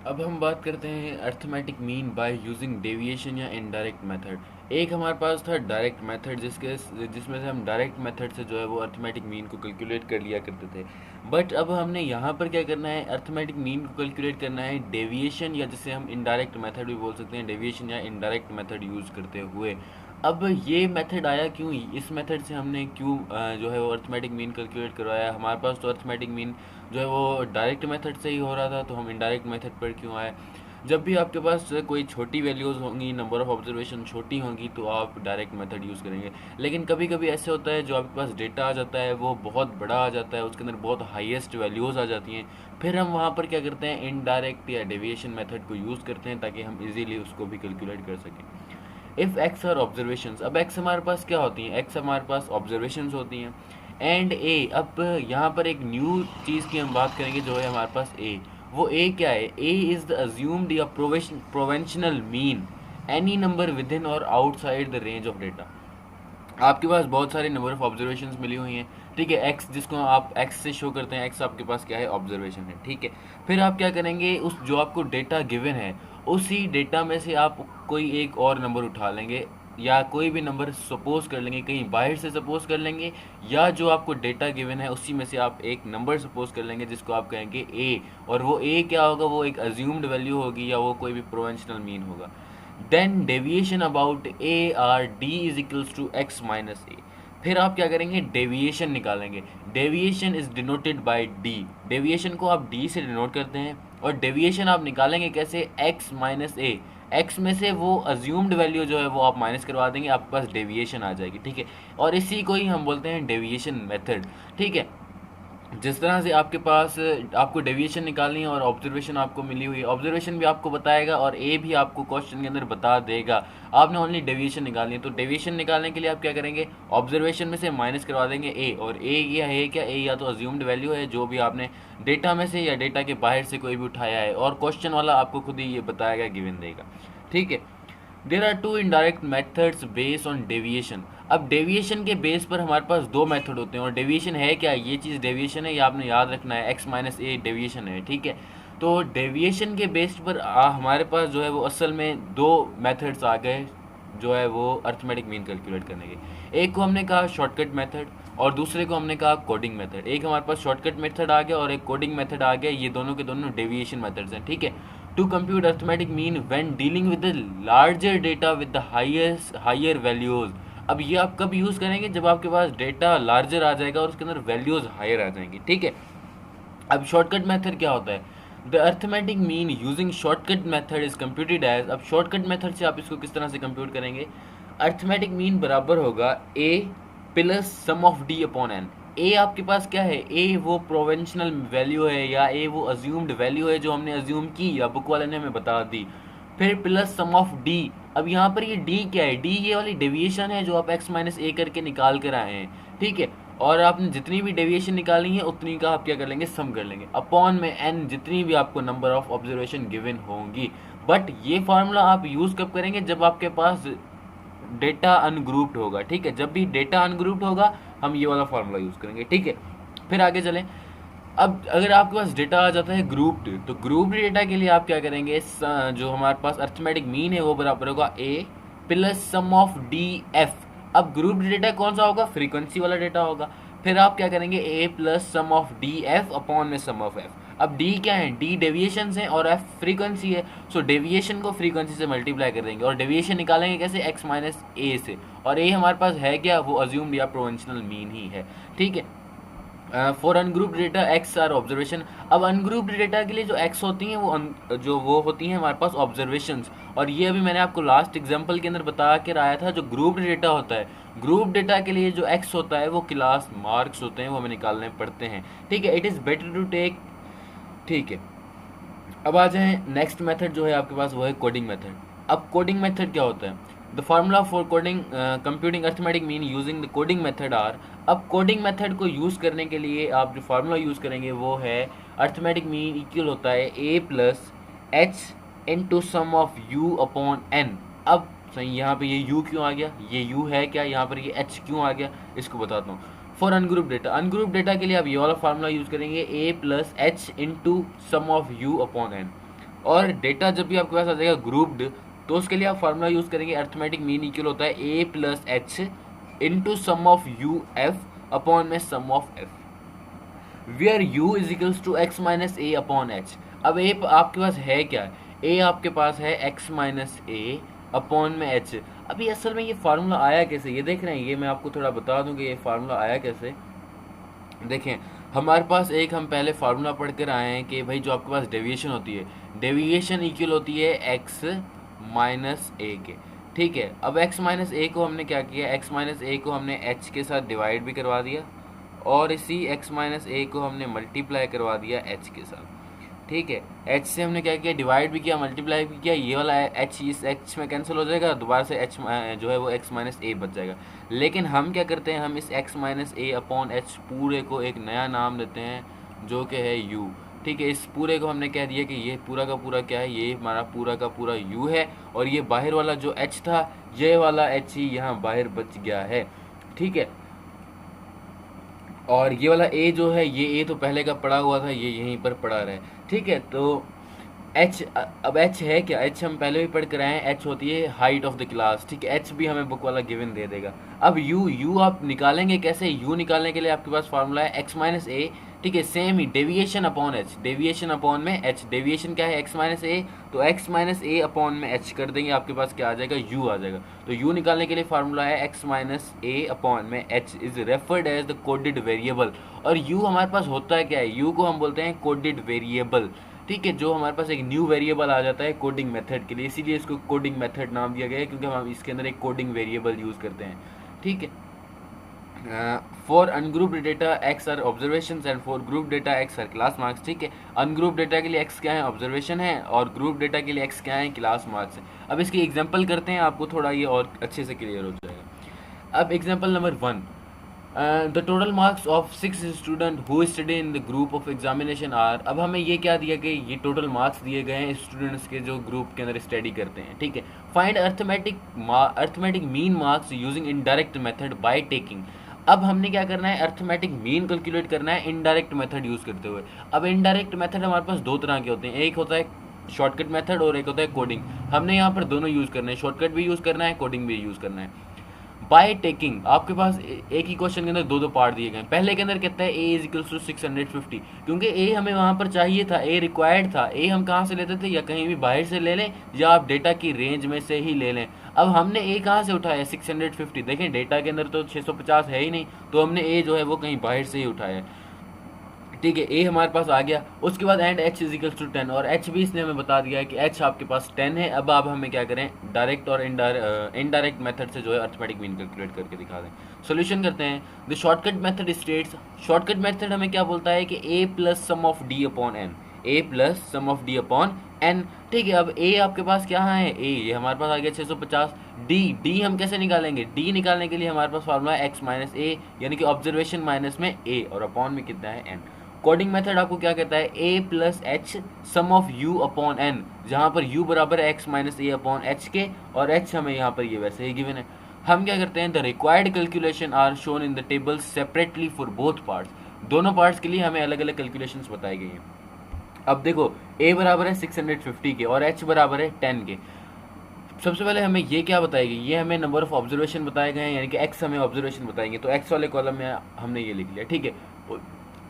अब हम बात करते हैं arithmetic mean by using deviation या इनडायरेक्ट मेथड। एक हमारे पास था डायरेक्ट मेथड जिसमें से हम डायरेक्ट मेथड से जो है वो अर्थमेटिक मीन को कैलकुलेट कर लिया करते थे। बट अब हमने यहाँ पर क्या करना है, अर्थमेटिक मीन को कैलकुलेट करना है डेविएशन, या जिसे हम इनडायरेक्ट मेथड भी बोल सकते हैं, डेविएशन या इनडायरेक्ट मेथड यूज़ करते हुए। अब ये मेथड आया क्यों, इस मेथड से हमने क्यों जो है वो अर्थमेटिक मीन कैलकुलेट करवाया। हमारे पास तो अर्थमेटिक मीन जो है वो डायरेक्ट मेथड से ही हो रहा था, तो हम इनडायरेक्ट मेथड पर क्यों आए। जब भी आपके पास कोई छोटी वैल्यूज़ होंगी, नंबर ऑफ़ ऑब्जर्वेशन छोटी होंगी, तो आप डायरेक्ट मेथड यूज़ करेंगे। लेकिन कभी कभी ऐसे होता है जो आपके पास डेटा आ जाता है वो बहुत बड़ा आ जाता है, उसके अंदर बहुत हाईएस्ट वैल्यूज़ आ जाती हैं। फिर हम वहाँ पर क्या करते हैं, इनडायरेक्ट या डेविएशन मेथड को यूज़ करते हैं ताकि हम इजीली उसको भी कैलकुलेट कर सकें। इफ़ एक्स आर ऑब्जर्वेशंस, अब एक्स हमारे पास क्या होती हैं, एक्स हमारे पास ऑब्जर्वेशंस होती हैं। एंड ए, अब यहाँ पर एक न्यू चीज़ की हम बात करेंगे जो है हमारे पास ए। वो ए क्या है, ए इज़ द अज्यूम्ड या provisional mean any number within और outside the range of data. आपके पास बहुत सारे नंबर ऑफ ऑब्जर्वेशंस मिली हुई हैं, ठीक है। एक्स जिसको आप एक्स से शो करते हैं, एक्स आपके पास क्या है, ऑब्जर्वेशन है, ठीक है। फिर आप क्या करेंगे, उस जो आपको डेटा गिवन है उसी डेटा में से आप कोई एक और नंबर उठा लेंगे, या कोई भी नंबर सपोज कर लेंगे, कहीं बाहर से सपोज कर लेंगे, या जो आपको डेटा गिवन है उसी में से आप एक नंबर सपोज कर लेंगे जिसको आप कहेंगे ए। और वो ए क्या होगा, वो एक अज्यूम्ड वैल्यू होगी या वो कोई भी प्रोवेंशनल मीन होगा। Then deviation about a r d is equals to x minus a. फिर आप क्या करेंगे, डेविएशन निकालेंगे। Deviation is denoted by d, deviation को आप डी से डिनोट करते हैं। और डेविएशन आप निकालेंगे कैसे, एक्स माइनस ए। एक्स में से वो अज्यूम्ड वैल्यू जो है वो आप माइनस करवा देंगे, आपके पास डेविएशन आ जाएगी, ठीक है। और इसी को ही हम बोलते हैं डेविएशन मेथड, ठीक है। जिस तरह से आपके पास आपको डेविएशन निकालनी है और ऑब्जर्वेशन आपको मिली हुई है, ऑब्जर्वेशन भी आपको बताएगा और ए भी आपको क्वेश्चन के अंदर बता देगा। आपने ओनली डेविएशन निकालनी है, तो डेविएशन निकालने के लिए आप क्या करेंगे, ऑब्जर्वेशन में से माइनस करवा देंगे ए। और ए यह है क्या, ए या तो अज्यूम्ड वैल्यू है जो भी आपने डेटा में से या डेटा के बाहर से कोई भी उठाया है, और क्वेश्चन वाला आपको खुद ही ये बताएगा, गिवन देगा, ठीक है। There are two indirect methods based on deviation. अब डेविएशन के बेस पर हमारे पास दो मेथड होते हैं, और डेविएशन है क्या, ये चीज़ डेविएशन है, ये आपने याद रखना है, एक्स माइनस ए डेविएशन है, ठीक है। तो डेविएशन के बेस पर हमारे पास जो है वो असल में दो मेथड्स आ गए जो है वो अर्थमेटिक मीन कैलकुलेट करने के। एक को हमने कहा शॉर्टकट मेथड और दूसरे को हमने कहा कोडिंग मेथड। एक हमारे पास शॉर्टकट मेथड आ गया और एक कोडिंग मेथड आ गया, ये दोनों के दोनों डेविएशन मेथड्स हैं, ठीक है। To compute arithmetic mean when dealing with the larger data with the higher values. अब ये आप कब यूज़ करेंगे, जब आपके पास डेटा लार्जर आ जाएगा और उसके अंदर वैल्यूज हायर आ जाएंगी, ठीक है। अब शॉर्टकट मेथड क्या होता है, the arithmetic mean using shortcut method is computed as. अब शॉर्टकट मेथड से आप इसको किस तरह से कंप्यूट करेंगे, अर्थमेटिक मीन बराबर होगा a plus sum of d upon n. A आपके पास क्या है, ए वो प्रोवेंशनल वैल्यू है या ए वो अज्यूम्ड वैल्यू है जो हमने अज्यूम की या बुक वाले ने हमें बता दी। फिर प्लस सम ऑफ डी। अब यहाँ पर ये डी क्या है, डी ये वाली डेविएशन है जो आप एक्स माइनस ए करके निकाल कर आए हैं, ठीक है। और आपने जितनी भी डेविएशन निकाली है उतनी का आप क्या कर लेंगे, सम कर लेंगे, अपॉन में एन जितनी भी आपको नंबर ऑफ ऑब्जर्वेशन गिवन होंगी। बट ये फार्मूला आप यूज़ कब करेंगे, जब आपके पास डेटा अनग्रुप्ड होगा, ठीक है। जब भी डेटा अनग्रुप्ड होगा हम ये वाला फार्मूला यूज़ करेंगे, ठीक है। फिर आगे चलें। अब अगर आपके पास डेटा आ जाता है ग्रुप्ड, तो ग्रुप्ड डेटा के लिए आप क्या करेंगे, जो हमारे पास अर्थमेटिक मीन है वो बराबर होगा a plus sum of d f. अब ग्रुप्ड डेटा कौन सा होगा, फ्रीक्वेंसी वाला डेटा होगा। फिर आप क्या करेंगे, a plus sum of d f upon में सम ऑफ एफ। अब डी क्या है, डी डेविएशन है और एफ फ्रीक्वेंसी है, सो डेविएशन को फ्रीक्वेंसी से मल्टीप्लाई कर देंगे और डेविएशन निकालेंगे कैसे, एक्स माइनस ए से। और ए हमारे पास है क्या, वो अज्यूम्ड या प्रोवेंशनल मीन ही है, ठीक है। For ungrouped data x are observation. अब अनग्रुप्ड डेटा के लिए जो एक्स होती हैं जो वो होती हैं हमारे पास ऑब्जर्वेशंस। और ये अभी मैंने आपको लास्ट एग्जांपल के अंदर बता के आया था, जो ग्रुप्ड डेटा होता है, ग्रुप डेटा के लिए जो एक्स होता है वो क्लास मार्क्स होते हैं, वो हमें निकालने पड़ते हैं, ठीक है। It is better to take, ठीक है। अब आ जाएं नेक्स्ट मेथड जो है आपके पास, वो है कोडिंग मेथड। अब कोडिंग मेथड क्या होता है, the formula for coding computing arithmetic mean using the coding method are. अब कोडिंग मेथड को यूज़ करने के लिए आप जो फार्मूला यूज़ करेंगे वो है, अर्थमेटिक मीन इक्वल होता है a plus h into sum of u upon n. अब सही, यहाँ पे ये u क्यों आ गया, ये u है क्या, यहाँ पर ये h क्यों आ गया, इसको बताता हूँ। For ungroup data, ungroup data के लिए आप ये वाला फार्मूला यूज़ करेंगे, a plus h into sum of u upon n. और डेटा जब भी आपके पास आ जाएगा ग्रुप्ड, तो उसके लिए आप फार्मूला यूज़ करेंगे, अर्थमेटिक मीन इक्वल होता है a plus h into sum of u f upon में sum of f, where u is equals to x minus a upon h. अब ए आपके पास है क्या, ए आपके पास है एक्स माइनस ए अपॉन में एच। अभी असल में ये फार्मूला आया कैसे, ये देख रहे हैं, ये मैं आपको थोड़ा बता दूं कि ये फार्मूला आया कैसे। देखें, हमारे पास एक हम पहले फार्मूला पढ़ कर आए हैं कि भाई जो आपके पास डेविएशन होती है, डेविएशन इक्वल होती है एक्स माइनस ए के। ठीक है, अब x माइनस ए को हमने क्या किया, x माइनस ए को हमने h के साथ डिवाइड भी करवा दिया और इसी x माइनस ए को हमने मल्टीप्लाई करवा दिया h के साथ। ठीक है, h से हमने क्या किया, डिवाइड भी किया, मल्टीप्लाई भी किया, ये वाला h इस h में कैंसिल हो जाएगा, दोबारा से h जो है वो x माइनस ए बच जाएगा। लेकिन हम क्या करते हैं, हम इस x minus a upon H पूरे को एक नया नाम देते हैं जो कि है u। ठीक है, इस पूरे को हमने कह दिया कि ये पूरा का पूरा क्या है, ये हमारा पूरा का पूरा u है, और ये बाहर वाला जो h था, ये वाला h ही यहाँ बाहर बच गया है। ठीक है, और ये वाला a जो है, ये a तो पहले का पड़ा हुआ था, ये यहीं पर पड़ा रहा है। ठीक है, तो h, अब h है क्या, h हम पहले भी पढ़ कर आए हैं, h होती है हाइट ऑफ द क्लास। ठीक है, h भी हमें बुक वाला गिवन दे देगा। अब u आप निकालेंगे कैसे, u निकालने के लिए आपके पास फार्मूला है x माइनस ए। ठीक है, सेम ही deviation upon h, deviation upon में h, डेविएशन क्या है x माइनस ए, तो x माइनस ए अपॉन में h कर देंगे, आपके पास क्या आ जाएगा, u आ जाएगा। तो u निकालने के लिए फार्मूला है x माइनस ए अपॉन में h is referred as the coded variable. और u हमारे पास होता है क्या है, u को हम बोलते हैं कोडेड वेरिएबल। ठीक है, जो हमारे पास एक न्यू वेरिएबल आ जाता है कोडिंग मेथड के लिए, इसीलिए इसको कोडिंग मेथड नाम दिया गया है, क्योंकि हम इसके अंदर एक कोडिंग वेरिएबल यूज़ करते हैं। ठीक है, for ungrouped data x are observation and for group data x are class marks. ठीक है, अनग्रुप डेटा के लिए एक्स क्या है, ऑब्जर्वेशन है, और ग्रुप डेटा के लिए एक्स क्या है, क्लास मार्क्स है। अब इसकी एग्जांपल करते हैं, आपको थोड़ा ये और अच्छे से क्लियर हो जाएगा। अब example number 1, the total marks of 6 student who study in the group of examination are. अब हमें ये क्या दिया गया, ये टोटल मार्क्स दिए गए हैं स्टूडेंट्स के जो ग्रुप के अंदर स्टडी करते हैं। ठीक है, find arithmetic mean marks using indirect method by taking. अब हमने क्या करना है, अर्थमेटिक मीन कैलकुलेट करना है इनडायरेक्ट मेथड यूज़ करते हुए। अब इनडायरेक्ट मेथड हमारे पास दो तरह के होते हैं, एक होता है शॉर्टकट मेथड और एक होता है कोडिंग। हमने यहाँ पर दोनों यूज़ करना है, शॉर्टकट भी यूज़ करना है, कोडिंग भी यूज़ करना है। बाय टेकिंग, आपके पास एक ही क्वेश्चन के अंदर दो दो पार्ट दिए गए। पहले के अंदर कहता है ए इज इक्वल्स टू 650, क्योंकि ए हमें वहाँ पर चाहिए था, ए रिक्वायर्ड था। ए हम कहाँ से लेते थे, या कहीं भी बाहर से ले लें या आप डेटा की रेंज में से ही ले लें। अब हमने ए कहाँ से उठाया, 650। देखें, डेटा के अंदर तो 650 है ही नहीं, तो हमने ए जो है वो कहीं बाहर से ही उठाया। ठीक है, ए हमारे पास आ गया। उसके बाद and h is equals to 10, और एच भी इसने हमें बता दिया है कि एच आपके पास 10 है। अब आप हमें क्या करें, डायरेक्ट और इनडायरेक्ट मेथड से जो है अर्थमेटिक मीन कैलकुलेट करके दिखा दें। सोल्यूशन करते हैं। The shortcut method states, shortcut method हमें क्या बोलता है कि a plus sum of d upon n, a plus sum of d upon n. ठीक है, अब ए आपके पास क्या है, ए ये हमारे पास आ गया 650। डी हम कैसे निकालेंगे, डी निकालने के लिए हमारे पास फार्मूला है एक्स माइनस ए, यानी कि ऑब्जर्वेशन माइनस में ए और अपॉन में कितना है एन। कोडिंग मेथड आपको क्या कहता है, a plus h sum of u upon n, जहाँ पर यू बराबर है x minus a upon h के, और एच हमें यहाँ पर ये वैसे ही गिवन है। हम क्या करते हैं, the required calculation are shown in the table separately for both parts. दोनों पार्ट्स के लिए हमें अलग अलग कैलकुलेशंस बताई गई हैं। अब देखो, ए बराबर है 650 के और एच बराबर है 10 के। सबसे पहले हमें ये क्या बताएगी, ये हमें नंबर ऑफ ऑब्जर्वेशन बताए गए हैं, यानी कि एक्स हमें ऑब्जर्वेशन बताएंगे, तो एक्स वाले कॉलम में हमने ये लिख लिया। ठीक है,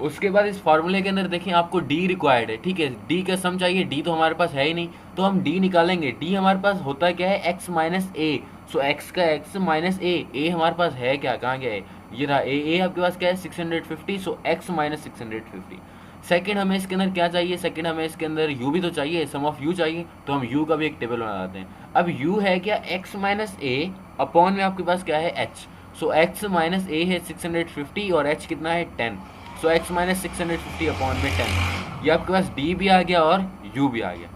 उसके बाद इस फार्मूले के अंदर देखें आपको डी रिक्वायर्ड है। ठीक है, डी का सम चाहिए, डी तो हमारे पास है ही नहीं, तो हम डी निकालेंगे। डी हमारे पास होता क्या है, एक्स माइनस ए, सो एक्स का एक्स माइनस ए हमारे पास है क्या, कहाँ गया है, ये रहा ए आपके पास क्या है 650, सो एक्स माइनस 650। सेकंड हमें इसके अंदर क्या चाहिए, सेकंड हमें इसके अंदर u भी तो चाहिए, सम ऑफ u चाहिए, तो हम u का भी एक टेबल बना देते हैं। अब u है क्या, x माइनस ए अपॉन में आपके पास क्या है h, सो x माइनस ए है 650 और h कितना है 10, सो x माइनस 650 अपॉन में 10। ये आपके पास d भी आ गया और u भी आ गया।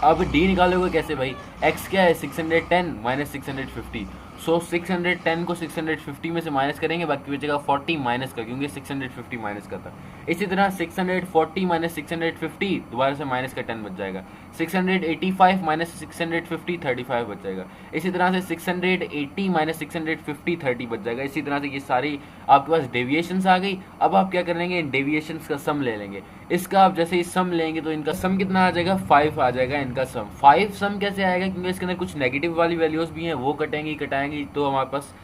अब d निकालोगे कैसे भाई, x क्या है 610 माइनस 650, सो 610 को 650 में से माइनस करेंगे, बाकी बचेगा 40 माइनस का, क्योंकि 650 माइनस का था। इसी तरह 640 माइनस 650 दोबारा से माइनस का 10 बच जाएगा। 685 माइनस 650 35 बच जाएगा। इसी तरह से 680 माइनस 650 30 बच जाएगा। इसी तरह से ये सारी आपके पास डेविएशंस आ गई। अब आप क्या करेंगे, इन डेविएशंस का सम ले लेंगे। इसका आप जैसे ही सम लेंगे तो इनका सम कितना आ जाएगा, 5 आ जाएगा इनका सम। 5 सम कैसे आएगा, क्योंकि इसके अंदर कुछ नेगेटिव वाली वैल्यूज भी हैं, वो कटाएंगी तो हमारे पास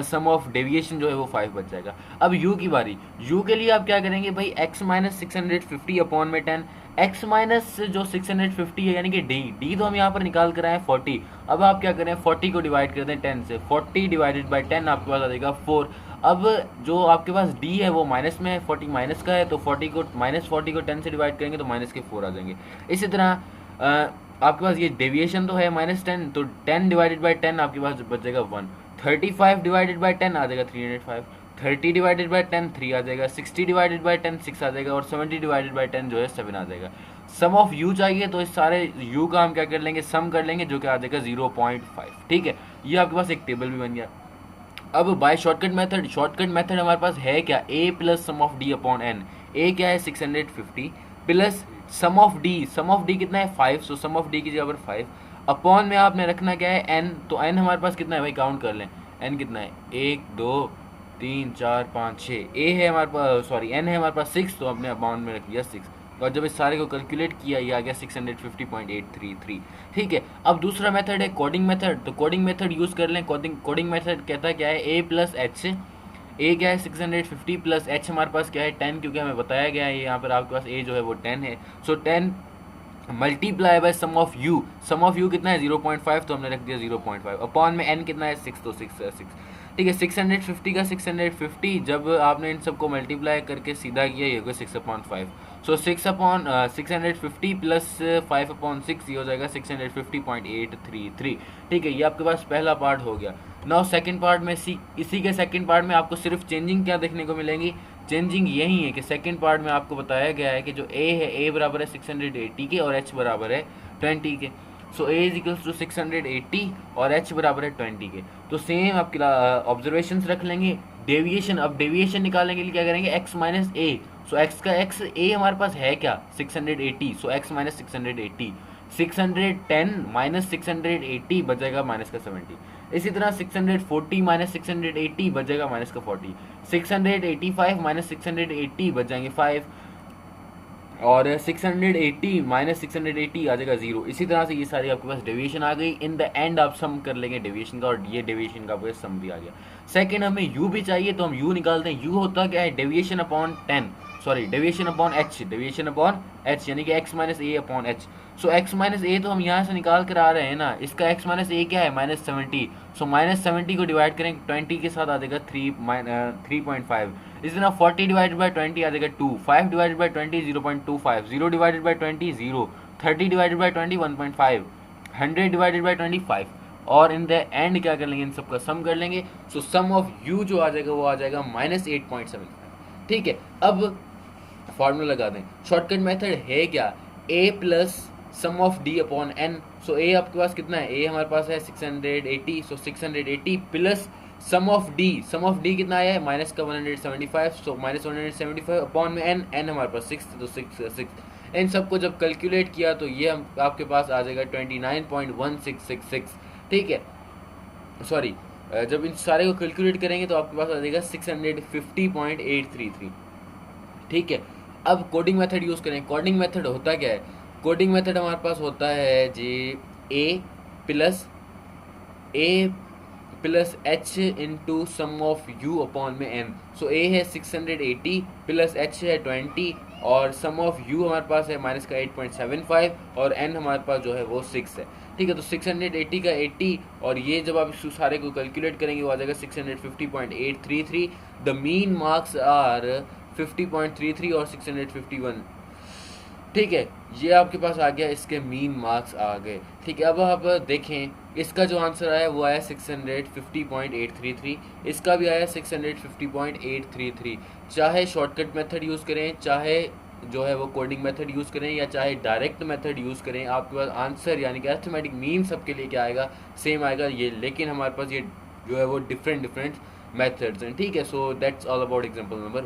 सम ऑफ डेविएशन जो है वो 5 बच जाएगा। अब u की बारी, u के लिए आप क्या करेंगे भाई, x माइनस 650 अपॉन में 10, x माइनस जो 650 है यानी कि d तो हम यहाँ पर निकाल कर आए 40। अब आप क्या करें, 40 को डिवाइड कर दें 10 से, 40 डिवाइडेड बाई 10 आपके पास आ जाएगा 4। अब जो आपके पास d है वो माइनस में है, 40 माइनस का है, तो 40 को -40 को 10 से डिवाइड करेंगे तो माइनस के 4 आ जाएंगे। इसी तरह आपके पास ये डेविएशन तो है -10, तो 10 डिवाइडेड बाई 10 आपके पास बच जाएगा 1। 35 डिवाइडेड बाई 10 आ जाएगा 305, 30 डिवाइडेड बाई 10 3 आ जाएगा, 60 डिवाइडेड बाई 10 6 आ जाएगा, और 70 डिवाइडेड बाई 10 जो है 7 आ जाएगा। सम ऑफ u चाहिए तो इस सारे u का हम क्या कर लेंगे, सम कर लेंगे, जो कि आ जाएगा 0.5। ठीक है, ये आपके पास एक टेबल भी बन गया। अब बाय शॉर्टकट मेथड हमारे पास है क्या, a plus sum of d upon n। a क्या है 650 प्लस सम ऑफ d कितना है 5, सो सम ऑफ d की जगह पर 5 अपॉन में आपने रखना क्या है n, तो n हमारे पास कितना है भाई, काउंट कर लें n कितना है, 1 2 3 4 5 6, a है हमारे पास, सॉरी n है हमारे पास 6, तो आपने अपॉन में रख दिया 6, और जब इस सारे को कैलकुलेट किया ये आ गया 650.833। ठीक है, अब दूसरा मेथड है कोडिंग मेथड, तो कोडिंग मेथड यूज़ कर लें। कोडिंग मेथड कहता क्या है, a प्लस एच, a क्या है 650 प्लस h हमारे पास क्या है 10, क्योंकि हमें बताया गया है यहाँ पर आपके पास a जो है वो 10 है, so 10 multiply by sum of u कितना है 0.5, तो हमने रख दिया 0.5 अपॉन में n कितना है 6, तो 6। ठीक है, 650 का 650 जब आपने इन सबको मल्टीप्लाई करके सीधा किया ये होगा 6/5, सो 650 प्लस 5/6 ये हो जाएगा 650.833। ठीक है, ये आपके पास पहला पार्ट हो गया। नाउ सेकंड पार्ट में इसी के सेकंड पार्ट में आपको सिर्फ चेंजिंग क्या देखने को मिलेंगी, चेंजिंग यही है कि सेकंड पार्ट में आपको बताया गया है कि जो a है, a बराबर है 680 के और h बराबर है 20 के, सो a इज इक्वल्स टू 680 और h बराबर है 20 के। तो सेम आप ऑब्जर्वेशंस रख लेंगे। डेविएशन, अब डेविएशन निकालने के लिए क्या करेंगे, x minus a, so x का x a हमारे पास है क्या 680, सो x माइनस 680, 610 माइनस 680 बचेगा माइनस का 70। इसी तरह 640 माइनस 680 बचेगा माइनस का 40, 685 माइनस 680 बच जाएंगे 5, और 680 माइनस 680 आ जाएगा 0। इसी तरह से ये सारी आपके पास डेविएशन आ गई। इन द एंड आप सम कर लेंगे डेविएशन का, और ये डेविएशन का आपके सम भी आ गया। सेकंड हमें u भी चाहिए, तो हम u निकालते हैं। u होता क्या है, deviation upon 10, sorry deviation upon h, यानी कि x minus a upon H. So x minus a तो हम यहाँ से निकाल कर आ रहे हैं ना, इसका x माइनस ए क्या है -70, सो -70 को डिवाइड करें 20 के साथ आ जाएगा 3.5। इसी तरह 40 डिवाइडेड बाई 20 आ जाएगा 2, 5 divided by 20 0.25, 0 divided by 20 0, 30 divided by 20 1.5, 100 divided by 25, और इन द एंड क्या कर लेंगे, इन सबका सम कर लेंगे। सो सम ऑफ u जो आ जाएगा वो आ जाएगा -8.75। ठीक है, अब फॉर्मूला लगा दें। शॉर्टकट मेथड है क्या, a plus sum of d upon n। So a आपके पास कितना है, a हमारे पास है 680, सो 680 प्लस सम ऑफ d कितना आया है माइनस का 175, सो माइनस 175 अपॉन में n हमारे पास 6, तो 6। इन सबको जब कैलकुलेट किया तो ये हम आपके पास आ जाएगा 29.1666। ठीक है, सॉरी जब इन सारे को कैलकुलेट करेंगे तो आपके पास आ जाएगा 650.833। ठीक है, अब कोडिंग मेथड यूज़ करें। कोडिंग मेथड होता क्या है, कोडिंग मेथड हमारे पास होता है जी a plus h into sum of u upon में n। सो a है 680 प्लस h है 20, और सम ऑफ u हमारे पास है माइनस का 8.75, और n हमारे पास जो है वो 6 है। ठीक है, तो 680 का 80, और ये जब आप इस सारे को कैलकुलेट करेंगे वो आ जाएगा 650.833। द मीन मार्क्स आर 50.33 और 651। ठीक है, ये आपके पास आ गया, इसके मीन मार्क्स आ गए। ठीक है, अब आप देखें इसका जो आंसर आया वो आया 650.833, इसका भी आया 650.833। चाहे शॉर्टकट मेथड यूज़ करें, चाहे जो है वो कोडिंग मेथड यूज़ करें, या चाहे डायरेक्ट मेथड यूज़ करें, आपके पास आंसर यानी कि अरिथमेटिक मीन सबके लिए क्या आएगा, सेम आएगा ये। लेकिन हमारे पास ये जो है वो डिफरेंट मेथड्स हैं। ठीक है, so that's all about example number